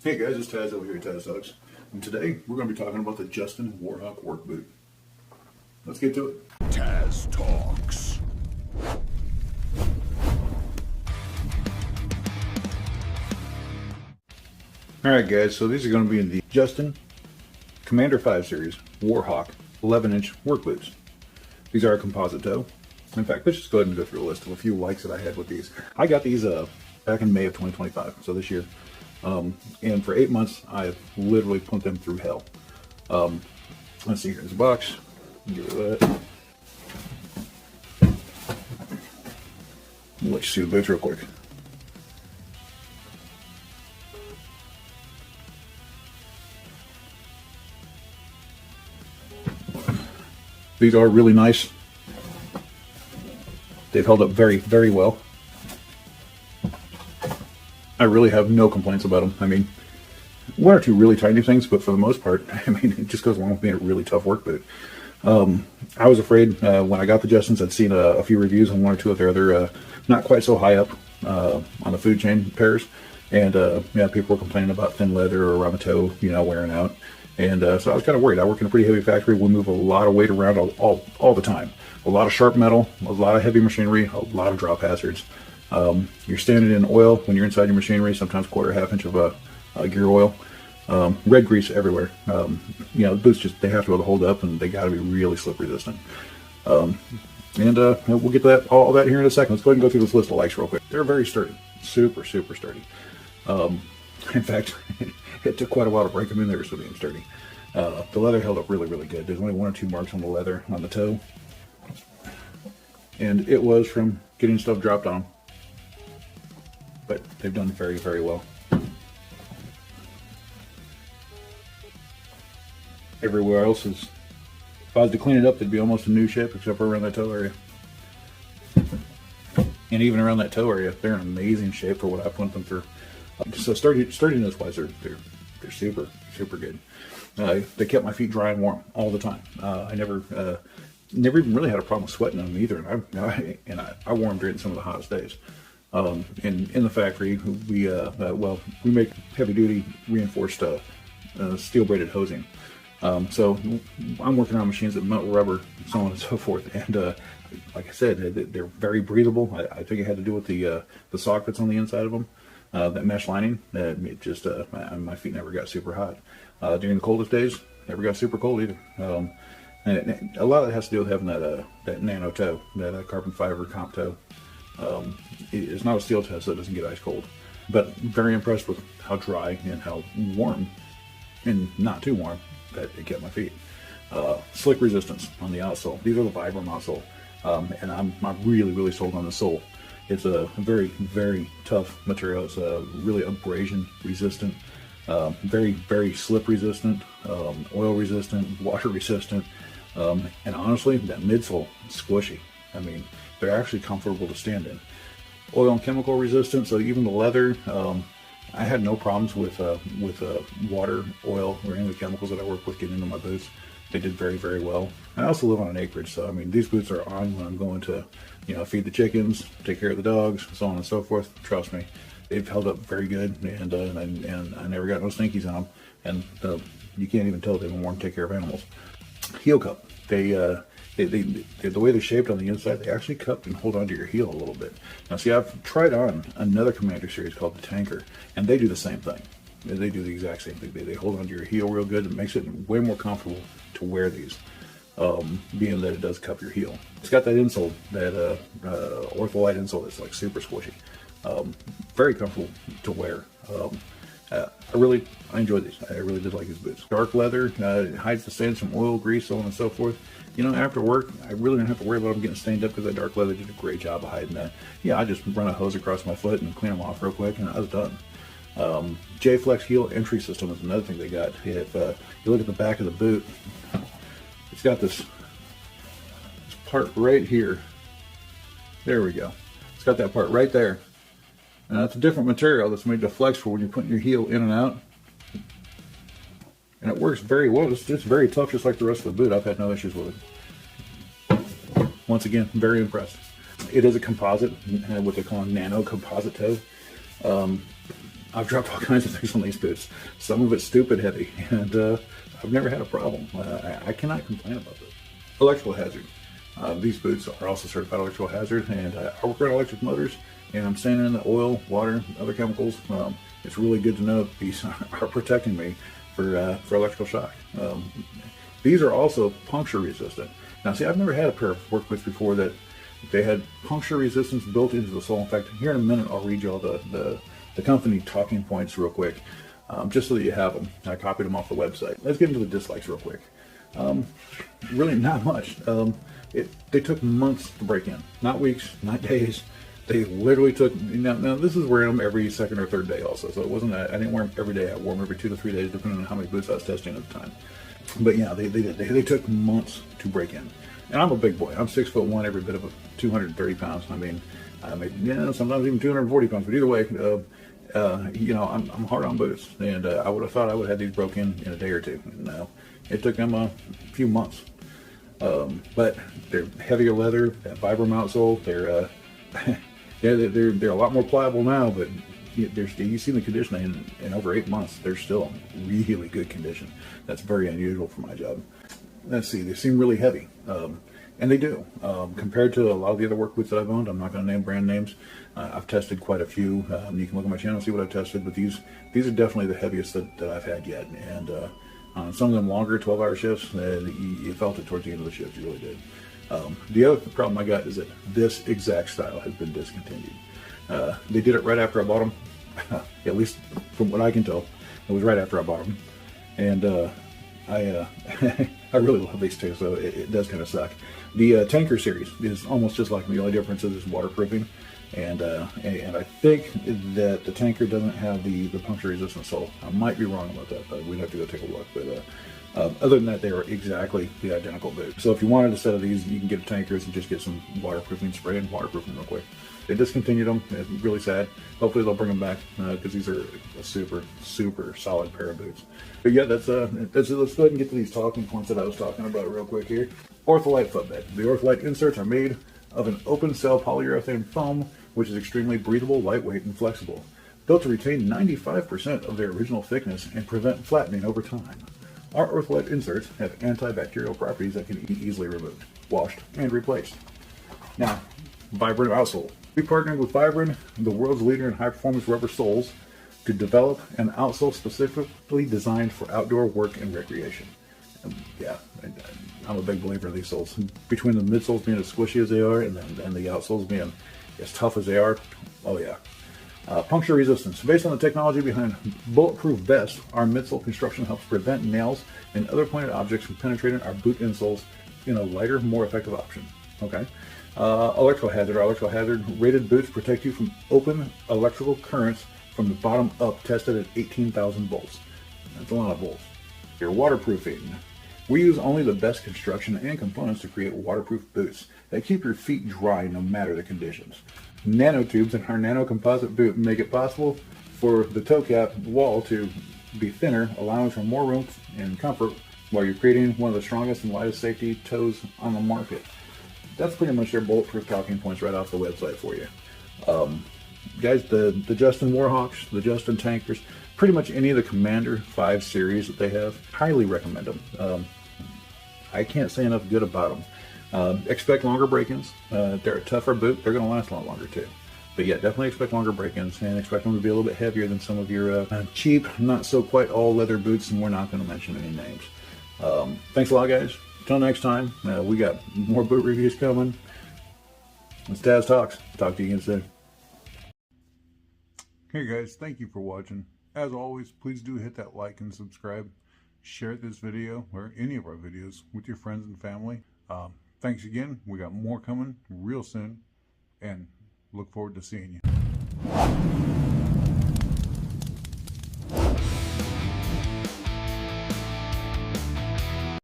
Hey guys, it's Taz over here at Taz Talks, and today we're going to be talking about the Justin Warhawk work boot. Let's get to it. Taz Talks. Alright guys, so these are going to be in the Justin Commander 5 Series Warhawk 11-inch work boots. These are a composite toe. In fact, let's just go ahead and go through a list of a few likes that I had with these. I got these back in May of 2025, so this year. And for 8 months, I've literally put them through hell. Let's see, here's the box. Get rid of that. Let you see the boots real quick. These are really nice. They've held up very, very well. I really have no complaints about them. I mean, one or two really tiny things, but for the most part, I mean, it just goes along with being a really tough work boot. I was afraid when I got the Justins, I'd seen a few reviews on one or two of their other, not quite so high up on the food chain pairs, and yeah, people were complaining about thin leather or around the toe, you know, wearing out. And so I was kind of worried. I work in a pretty heavy factory. We move a lot of weight around all the time. A lot of sharp metal, a lot of heavy machinery, a lot of drop hazards. You're standing in oil when you're inside your machinery, sometimes quarter, half inch of gear oil. Red grease everywhere. You know, the boots just, they have to be able to hold up, and they got to be really slip resistant. And we'll get to that, all that here in a second. Let's go ahead and go through this list of likes real quick. They're very sturdy. Super, super sturdy. In fact, it took quite a while to break them in. They were so damn sturdy. The leather held up really, really good. There's only one or two marks on the leather on the toe. And it was from getting stuff dropped on them. But they've done very, very well. Everywhere else is, if I was to clean it up, they'd be almost a new shape, except for around that toe area. And even around that toe area, they're in amazing shape for what I've put them through. So sturdiness wise, they're super, super good. They kept my feet dry and warm all the time. I never even really had a problem sweating them either. And I wore them during some of the hottest days. In the factory, we make heavy duty reinforced steel braided hosing. So I'm working on machines that melt rubber, so on and so forth. And like I said, they're very breathable. I think it had to do with the sock that's on the inside of them, that mesh lining. It just my feet never got super hot during the coldest days. Never got super cold either. And a lot of it has to do with having that nano toe, that carbon fiber comp toe. It's not a steel toe, so it doesn't get ice cold. But very impressed with how dry and how warm, and not too warm, that it kept my feet. Slick resistance on the outsole. These are the Vibram outsole, and I'm really, really sold on the sole. It's a very, very tough material. It's really abrasion resistant, very, very slip resistant, oil resistant, water resistant, and honestly, that midsole is squishy. I mean, they're actually comfortable to stand in. Oil and chemical resistant, so even the leather, I had no problems with water, oil, or any of the chemicals that I work with getting into my boots. They did very, very well. I also live on an acreage, so I mean, these boots are on when I'm going to, you know, feed the chickens, take care of the dogs, so on and so forth. Trust me, they've held up very good, and I never got no stinkies on them. And you can't even tell they've been worn to take care of animals. Heel cup. The way they're shaped on the inside, they actually cup and hold onto your heel a little bit. Now, see, I've tried on another Commander series called the Tanker, and they do the same thing. They do the exact same thing. They hold onto your heel real good. It makes it way more comfortable to wear these, being that it does cup your heel. It's got that insole, that Ortholite insole that's like super squishy. Very comfortable to wear. I enjoyed these. I really did like these boots. Dark leather, hides the stains from oil, grease, so on and so forth. You know, after work, I really don't have to worry about them getting stained up because that dark leather did a great job of hiding that. Yeah, I just run a hose across my foot and clean them off real quick, and I was done. J-Flex heel entry system is another thing they got. If you look at the back of the boot, it's got this part right here. There we go. It's got that part right there. Now, it's a different material that's made to flex for when you're putting your heel in and out. And it works very well. It's very tough, just like the rest of the boot. I've had no issues with it. Once again, very impressed. It is a composite, what they call a nano composite toe. I've dropped all kinds of things on these boots. Some of it's stupid heavy, and I've never had a problem. I cannot complain about this. Electrical hazard. These boots are also certified electrical hazard, and I work on electric motors, and I'm staying in the oil, water, other chemicals. It's really good to know that these are protecting me for electrical shock. These are also puncture resistant. Now, see, I've never had a pair of work boots before that they had puncture resistance built into the sole. In fact, here in a minute, I'll read you all the company talking points real quick, just so that you have them. I copied them off the website. Let's get into the dislikes real quick. Really not much. They took months to break in, not weeks, not days. They literally took, now this is wearing them every second or third day also, so it wasn't, I didn't wear them every day. I wore them every 2 to 3 days, depending on how many boots I was testing at the time. But yeah, they took months to break in. And I'm a big boy. I'm 6'1", every bit of 230 pounds. I mean, sometimes even 240 pounds, but either way, I'm hard on boots, and I would have thought I would have had these broken in a day or two. No, it took them a few months. But they're heavier leather, Vibram outsole. They're a lot more pliable now, but you see the condition in over 8 months. They're still in really good condition. That's very unusual for my job. Let's see, they seem really heavy, and they do. Compared to a lot of the other work boots that I've owned, I'm not going to name brand names. I've tested quite a few. You can look at my channel and see what I've tested, but these are definitely the heaviest that I've had yet. And some of them longer 12-hour shifts, you felt it towards the end of the shift. You really did. The other problem I got is that this exact style has been discontinued. They did it right after I bought them, at least from what I can tell. It was right after I bought them, and I really love these too, so it does kind of suck. The Tanker series is almost just like them. The only difference is it's waterproofing, and I think that the Tanker doesn't have the puncture resistant sole. I might be wrong about that, but we'd have to go take a look. But other than that, they are exactly the identical boot. So if you wanted a set of these, you can get a Tankers and just get some waterproofing spray and waterproof them real quick. They discontinued them. It's really sad. Hopefully they'll bring them back because these are a super, super solid pair of boots. But yeah, let's go ahead and get to these talking points that I was talking about real quick here. Ortholite footbed. The Ortholite inserts are made of an open cell polyurethane foam, which is extremely breathable, lightweight, and flexible. Built to retain 95% of their original thickness and prevent flattening over time. Our Ortholite inserts have antibacterial properties that can be easily removed, washed, and replaced. Now, Vibram outsole. We partnered with Vibram, the world's leader in high-performance rubber soles, to develop an outsole specifically designed for outdoor work and recreation. Yeah, I'm a big believer in these soles. Between the midsoles being as squishy as they are and the outsoles being as tough as they are, oh yeah. Puncture resistance. Based on the technology behind bulletproof vests, our midsole construction helps prevent nails and other pointed objects from penetrating our boot insoles in a lighter, more effective option. Okay. Electrical hazard. Our electrical hazard rated boots protect you from open electrical currents from the bottom up, tested at 18,000 volts. That's a lot of volts. Your waterproofing. We use only the best construction and components to create waterproof boots that keep your feet dry no matter the conditions. Nanotubes in our nano composite boot make it possible for the toe cap wall to be thinner, allowing for more room and comfort while you're creating one of the strongest and lightest safety toes on the market. That's pretty much their bulletproof talking points right off the website for you. Guys, the Justin Warhawks, the Justin Tankers, pretty much any of the Commander 5 series that they have, highly recommend them. I can't say enough good about them. Expect longer break-ins. They're a tougher boot. They're going to last a lot longer too. But yeah, definitely expect longer break-ins and expect them to be a little bit heavier than some of your cheap, not so quite all leather boots, and we're not going to mention any names. Thanks a lot, guys. Until next time, we got more boot reviews coming. It's Taz Talks. Talk to you again soon. Hey guys, thank you for watching. As always, please do hit that like and subscribe. Share this video or any of our videos with your friends and family. Thanks again. We got more coming real soon, and look forward to seeing you.